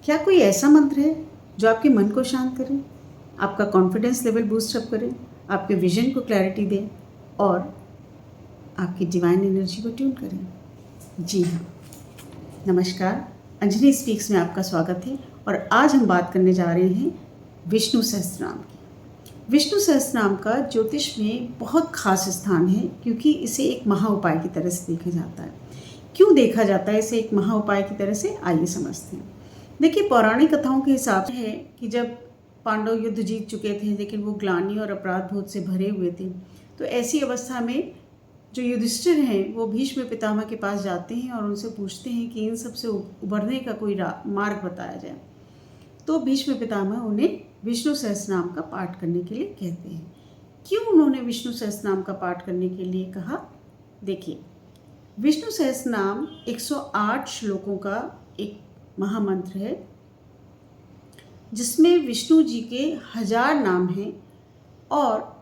क्या कोई ऐसा मंत्र है जो आपके मन को शांत करे, आपका कॉन्फिडेंस लेवल बूस्ट अप करे, आपके विजन को क्लैरिटी दे और आपकी डिवाइन एनर्जी को ट्यून करे? जी हाँ, नमस्कार। अंजलि स्पीक्स में आपका स्वागत है और आज हम बात करने जा रहे हैं विष्णु सहस्त्रनाम की। विष्णु सहस्त्रनाम का ज्योतिष में बहुत खास स्थान है क्योंकि इसे एक महा उपाय की तरह से देखा जाता है। क्यों देखा जाता है इसे एक महा उपाय की तरह से, आइए समझते हैं। देखिए, पौराणिक कथाओं के हिसाब से है कि जब पांडव युद्ध जीत चुके थे लेकिन वो ग्लानि और अपराध बोध से भरे हुए थे, तो ऐसी अवस्था में जो युधिष्ठिर हैं वो भीष्म पितामह के पास जाते हैं और उनसे पूछते हैं कि इन सब से उभरने का कोई मार्ग बताया जाए। तो भीष्म पितामह उन्हें विष्णु सहस्त्रनाम का पाठ करने के लिए कहते हैं। क्यों उन्होंने विष्णु सहस्त्रनाम का पाठ करने के लिए कहा? देखिए, विष्णु सहस्त्रनाम 108 श्लोकों का एक महामंत्र है जिसमें विष्णु जी के 1000 नाम हैं और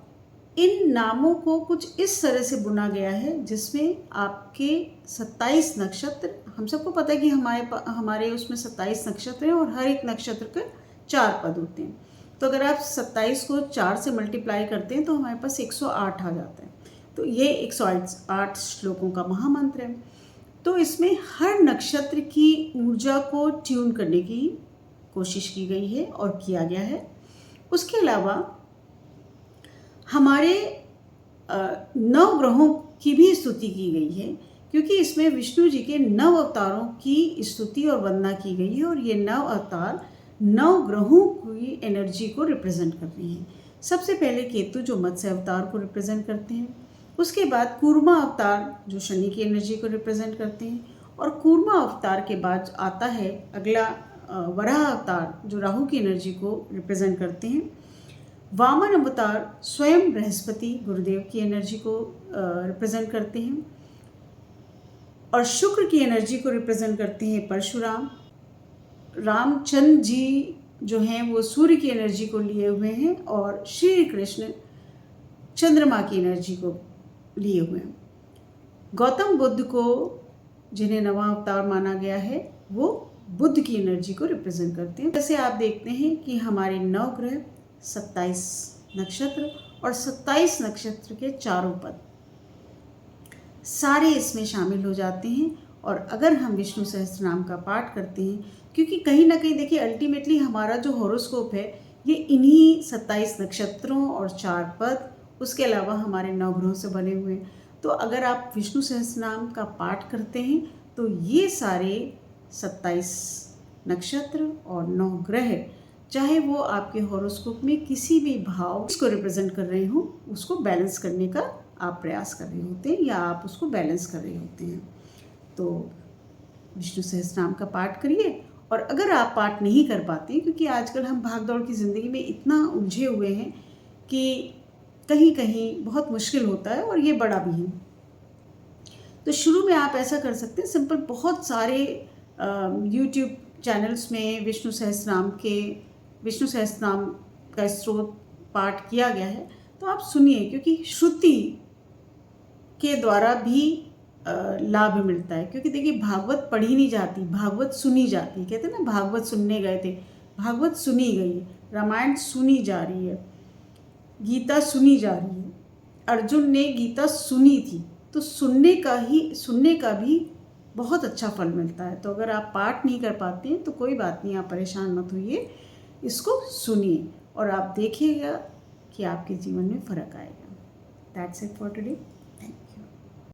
इन नामों को कुछ इस तरह से बुना गया है जिसमें आपके 27 नक्षत्र, हम सबको पता है कि हमारे उसमें 27 नक्षत्र हैं और हर एक नक्षत्र के 4 पद होते हैं। तो अगर आप 27 को 4 से मल्टीप्लाई करते हैं तो हमारे पास 108 आ जाता है। तो ये 108 श्लोकों का महामंत्र है। तो इसमें हर नक्षत्र की ऊर्जा को ट्यून करने की कोशिश की गई है और किया गया है। उसके अलावा हमारे 9 ग्रहों की भी स्तुति की गई है क्योंकि इसमें विष्णु जी के 9 अवतारों की स्तुति और वंदना की गई है और ये 9 अवतार 9 ग्रहों की एनर्जी को रिप्रेजेंट कर रही हैं। सबसे पहले केतु जो मत्स्य अवतार को रिप्रेजेंट करते हैं, उसके बाद कूर्मा अवतार जो शनि की एनर्जी को रिप्रेजेंट करते हैं और कूर्मा अवतार के बाद आता है अगला वराह अवतार जो राहु की एनर्जी को रिप्रेजेंट करते हैं। वामन अवतार स्वयं बृहस्पति गुरुदेव की एनर्जी को रिप्रेजेंट करते हैं और शुक्र की एनर्जी को रिप्रेजेंट करते हैं परशुराम। रामचंद्र जी जो हैं वो सूर्य की एनर्जी को लिए हुए हैं और श्री कृष्ण चंद्रमा की एनर्जी को लिए हुए हैं। गौतम बुद्ध को जिन्हें नवा अवतार माना गया है वो बुद्ध की एनर्जी को रिप्रेजेंट करते हैं। जैसे आप देखते हैं कि हमारे 9 ग्रह, 27 नक्षत्र और 27 नक्षत्र के चारों पद सारे इसमें शामिल हो जाते हैं। और अगर हम विष्णु सहस्त्रनाम का पाठ करते हैं, क्योंकि कहीं ना कहीं देखिए अल्टीमेटली हमारा जो हॉरोस्कोप है ये इन्हीं 27 नक्षत्रों और 4 पद, उसके अलावा हमारे 9 ग्रहों से बने हुए हैं। तो अगर आप विष्णु सहस्त्रनाम का पाठ करते हैं तो ये सारे 27 नक्षत्र और 9 ग्रह, चाहे वो आपके हॉरोस्कोप में किसी भी भाव को रिप्रेजेंट कर रहे हो, उसको बैलेंस करने का आप प्रयास कर रहे होते हैं या आप उसको बैलेंस कर रहे होते हैं। तो विष्णु सहस्त्रनाम का पाठ करिए। और अगर आप पाठ नहीं कर पाते, क्योंकि आजकल हम भागदौड़ की ज़िंदगी में इतना उलझे हुए हैं कि कहीं कहीं बहुत मुश्किल होता है और ये बड़ा भी है, तो शुरू में आप ऐसा कर सकते हैं सिंपल, बहुत सारे यूट्यूब चैनल्स में विष्णु सहस्त्रनाम का स्त्रोत पाठ किया गया है, तो आप सुनिए क्योंकि श्रुति के द्वारा भी लाभ मिलता है। क्योंकि देखिए भागवत पढ़ी नहीं जाती, भागवत सुनी जाती। कहते हैं ना, भागवत सुनने गए थे, भागवत सुनी गई, रामायण सुनी जा रही है, गीता सुनी जा रही है। अर्जुन ने गीता सुनी थी, तो सुनने का भी बहुत अच्छा फल मिलता है। तो अगर आप पाठ नहीं कर पाते हैं तो कोई बात नहीं, आप परेशान मत होइए, इसको सुनिए और आप देखिएगा कि आपके जीवन में फ़र्क आएगा। That's it for today.